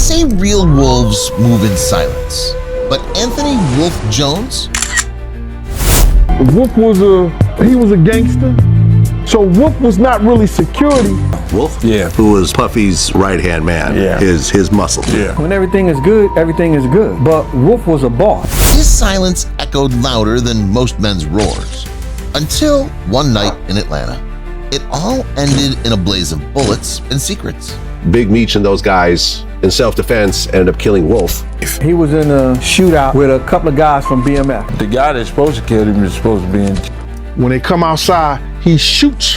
say real wolves move in silence, but Anthony Wolf Jones? Wolf was a gangster, so Wolf was not really security. Wolf? Yeah. Who was Puffy's right-hand man, Yeah. his muscle. Yeah. When everything is good, everything is good. But Wolf was a boss. His silence echoed louder than most men's roars, until one night in Atlanta. It all ended in a blaze of bullets and secrets. Big Meech and those guys, in self-defense, ended up killing Wolf. He was in a shootout with a couple of guys from BMF. The guy that's supposed to kill him is supposed to be in. When they come outside, he shoots.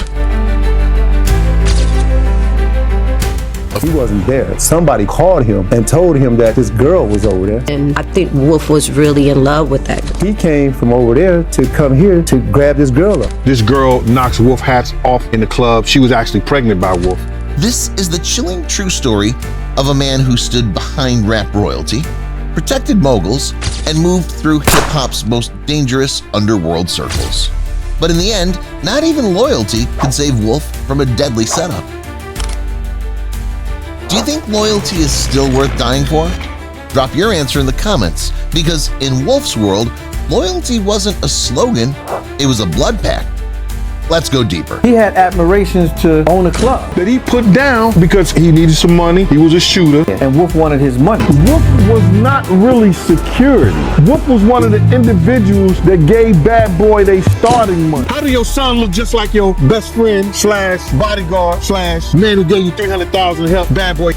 He wasn't there. Somebody called him and told him that this girl was over there. And I think Wolf was really in love with that. He came from over there to come here to grab this girl up. This girl knocks Wolf hats off in the club. She was actually pregnant by Wolf. This is the chilling true story of a man who stood behind rap royalty, protected moguls, and moved through hip-hop's most dangerous underworld circles. But in the end, not even loyalty could save Wolf from a deadly setup. Do you think loyalty is still worth dying for? Drop your answer in the comments, because in Wolf's world, loyalty wasn't a slogan, it was a blood pact. Let's go deeper. He had admirations to own a club. That he put down because he needed some money. He was a shooter. And Wolf wanted his money. Wolf was not really security. Wolf was one of the individuals that gave Bad Boy their starting money. How do your son look just like your best friend slash bodyguard slash man who gave you $300,000 to help Bad Boy?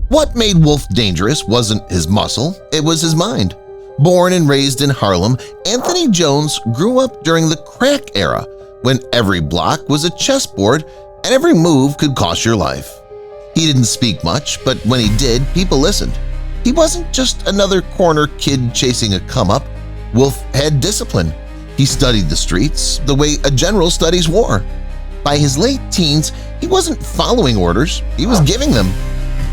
What made Wolf dangerous wasn't his muscle, it was his mind. Born and raised in Harlem, Anthony Jones grew up during the crack era, when every block was a chessboard and every move could cost your life. He didn't speak much, but when he did, people listened. He wasn't just another corner kid chasing a come-up. Wolf had discipline. He studied the streets the way a general studies war. By his late teens, he wasn't following orders, he was giving them.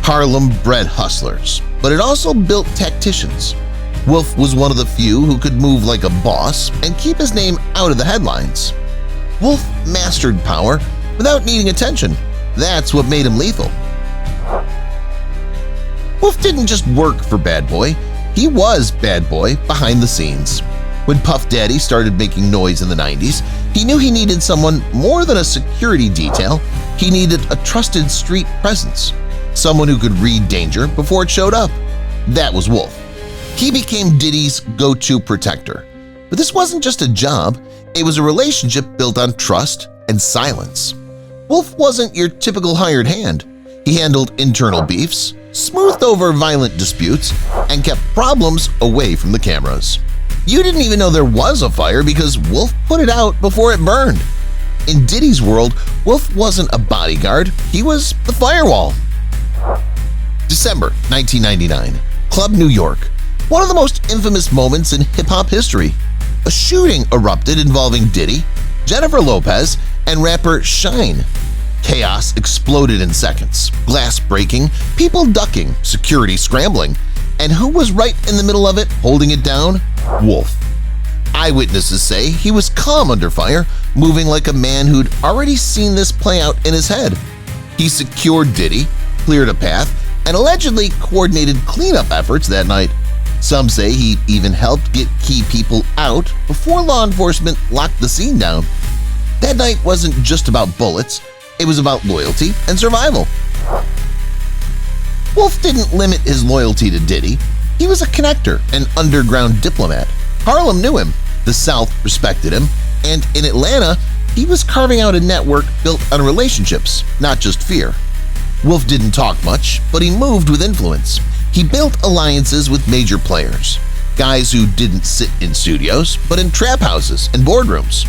Harlem bred hustlers, but it also built tacticians. Wolf was one of the few who could move like a boss and keep his name out of the headlines. Wolf mastered power without needing attention. That's what made him lethal. Wolf didn't just work for Bad Boy, he was Bad Boy behind the scenes. When Puff Daddy started making noise in the 90s, he knew he needed someone more than a security detail. He needed a trusted street presence. Someone who could read danger before it showed up. That was Wolf. He became Diddy's go-to protector. But this wasn't just a job, it was a relationship built on trust and silence. Wolf wasn't your typical hired hand. He handled internal beefs, smoothed over violent disputes, and kept problems away from the cameras. You didn't even know there was a fire because Wolf put it out before it burned. In Diddy's world, Wolf wasn't a bodyguard, he was the firewall. December 1999, Club New York. One of the most infamous moments in hip-hop history. A shooting erupted involving Diddy, Jennifer Lopez, and rapper Shine. Chaos exploded in seconds, glass breaking, people ducking, security scrambling. And who was right in the middle of it, holding it down? Wolf. Eyewitnesses say he was calm under fire, moving like a man who'd already seen this play out in his head. He secured Diddy, cleared a path, and allegedly coordinated cleanup efforts that night. Some say he even helped get key people out before law enforcement locked the scene down. That night wasn't just about bullets, it was about loyalty and survival. Wolf didn't limit his loyalty to Diddy. He was a connector, an underground diplomat. Harlem knew him, the South respected him, and in Atlanta, he was carving out a network built on relationships, not just fear. Wolf didn't talk much, but he moved with influence. He built alliances with major players, guys who didn't sit in studios, but in trap houses and boardrooms.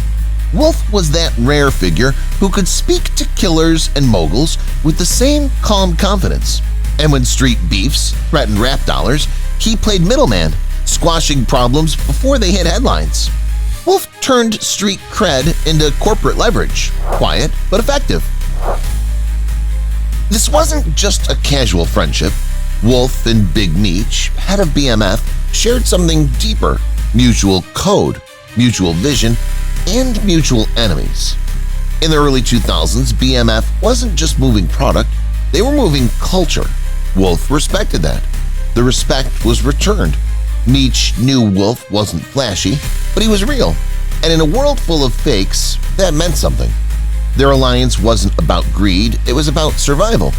Wolf was that rare figure who could speak to killers and moguls with the same calm confidence. And when street beefs threatened rap dollars, he played middleman, squashing problems before they hit headlines. Wolf turned street cred into corporate leverage, quiet but effective. This wasn't just a casual friendship. Wolf and Big Meech, head of BMF, shared something deeper: mutual code, mutual vision, and mutual enemies. In the early 2000s, BMF wasn't just moving product, they were moving culture. Wolf respected that. The respect was returned. Meech knew Wolf wasn't flashy, but he was real. And in a world full of fakes, that meant something. Their alliance wasn't about greed, it was about survival.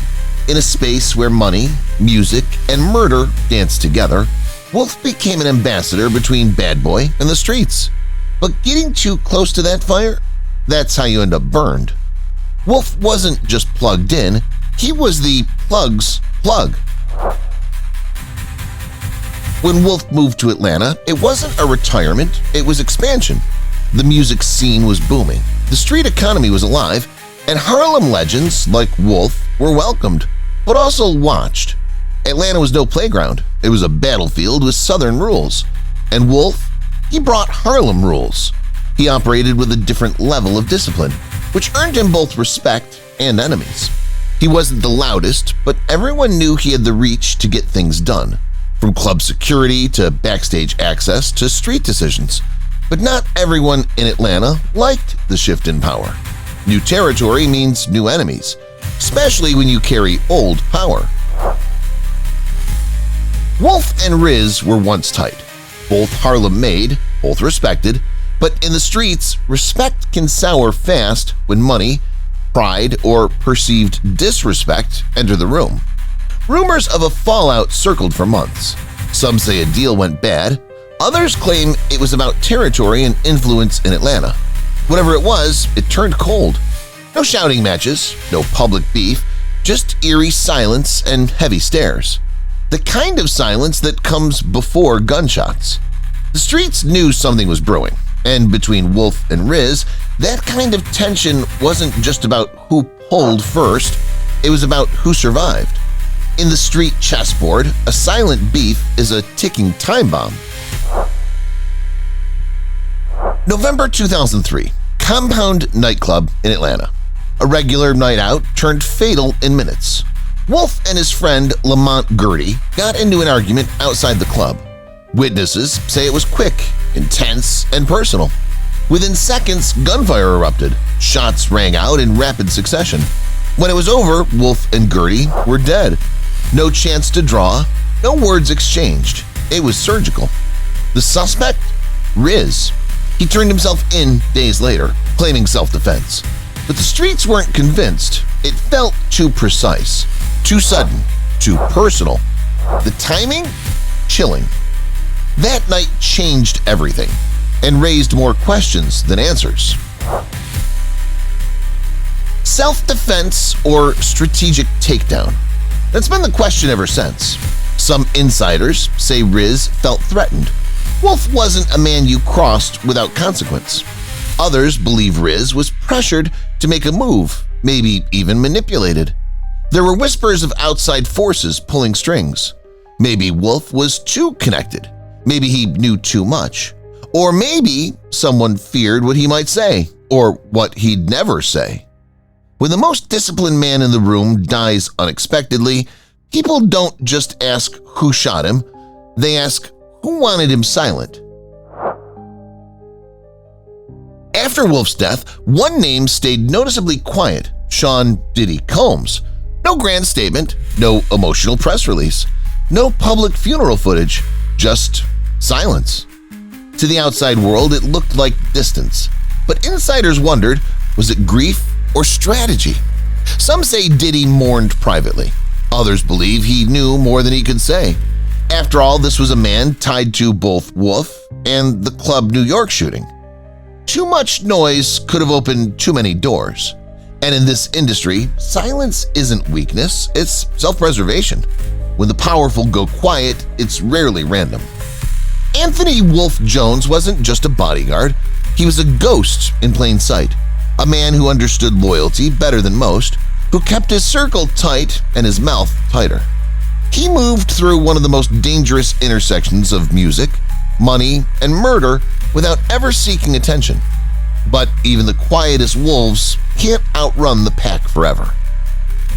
In a space where money, music, and murder danced together, Wolf became an ambassador between Bad Boy and the streets. But getting too close to that fire, that's how you end up burned. Wolf wasn't just plugged in, he was the plug's plug. When Wolf moved to Atlanta, it wasn't a retirement, it was expansion. The music scene was booming, the street economy was alive, and Harlem legends like Wolf were welcomed, but also watched. Atlanta was no playground, it was a battlefield with Southern rules. And Wolf, he brought Harlem rules. He operated with a different level of discipline, which earned him both respect and enemies. He wasn't the loudest, but everyone knew he had the reach to get things done, from club security to backstage access to street decisions. But not everyone in Atlanta liked the shift in power. New territory means new enemies, especially when you carry old power. Wolf and Riz were once tight, both Harlem-made, both respected, but in the streets, respect can sour fast when money, pride, or perceived disrespect enter the room. Rumors of a fallout circled for months. Some say a deal went bad, others claim it was about territory and influence in Atlanta. Whatever it was, it turned cold. No shouting matches, no public beef, just eerie silence and heavy stares. The kind of silence that comes before gunshots. The streets knew something was brewing, and between Wolf and Riz, that kind of tension wasn't just about who pulled first, it was about who survived. In the street chessboard, a silent beef is a ticking time bomb. November 2003, Compound nightclub in Atlanta. A regular night out turned fatal in minutes. Wolf and his friend Lamont Gertie got into an argument outside the club. Witnesses say it was quick, intense, and personal. Within seconds, gunfire erupted. Shots rang out in rapid succession. When it was over, Wolf and Gertie were dead. No chance to draw, no words exchanged. It was surgical. The suspect? Riz. He turned himself in days later, claiming self-defense. But the streets weren't convinced. It felt too precise, too sudden, too personal. The timing? Chilling. That night changed everything and raised more questions than answers. Self-defense or strategic takedown? That's been the question ever since. Some insiders say Riz felt threatened. Wolf wasn't a man you crossed without consequence. Others believe Riz was pressured to make a move, maybe even manipulated. There were whispers of outside forces pulling strings. Maybe Wolf was too connected. Maybe he knew too much. Or maybe someone feared what he might say, or what he'd never say. When the most disciplined man in the room dies unexpectedly, people don't just ask who shot him, they ask who wanted him silent. After Wolf's death, one name stayed noticeably quiet: Sean Diddy Combs. No grand statement, no emotional press release, no public funeral footage, just silence. To the outside world, it looked like distance, but insiders wondered, was it grief or strategy? Some say Diddy mourned privately. Others believe he knew more than he could say. After all, this was a man tied to both Wolf and the Club New York shooting. Too much noise could have opened too many doors. And in this industry, silence isn't weakness, it's self-preservation. When the powerful go quiet, it's rarely random. Anthony Wolf Jones wasn't just a bodyguard, he was a ghost in plain sight. A man who understood loyalty better than most, who kept his circle tight and his mouth tighter. He moved through one of the most dangerous intersections of music, money, and murder without ever seeking attention. But even the quietest wolves can't outrun the pack forever.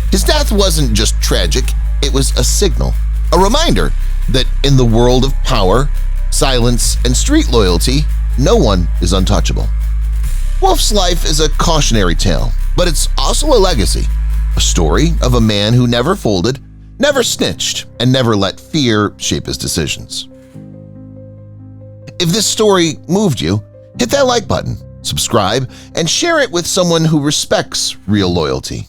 His death wasn't just tragic, it was a signal, a reminder that in the world of power, silence, and street loyalty, no one is untouchable. Wolf's life is a cautionary tale, but it's also a legacy, a story of a man who never folded, never snitched, and never let fear shape his decisions. If this story moved you, hit that like button, subscribe, and share it with someone who respects real loyalty.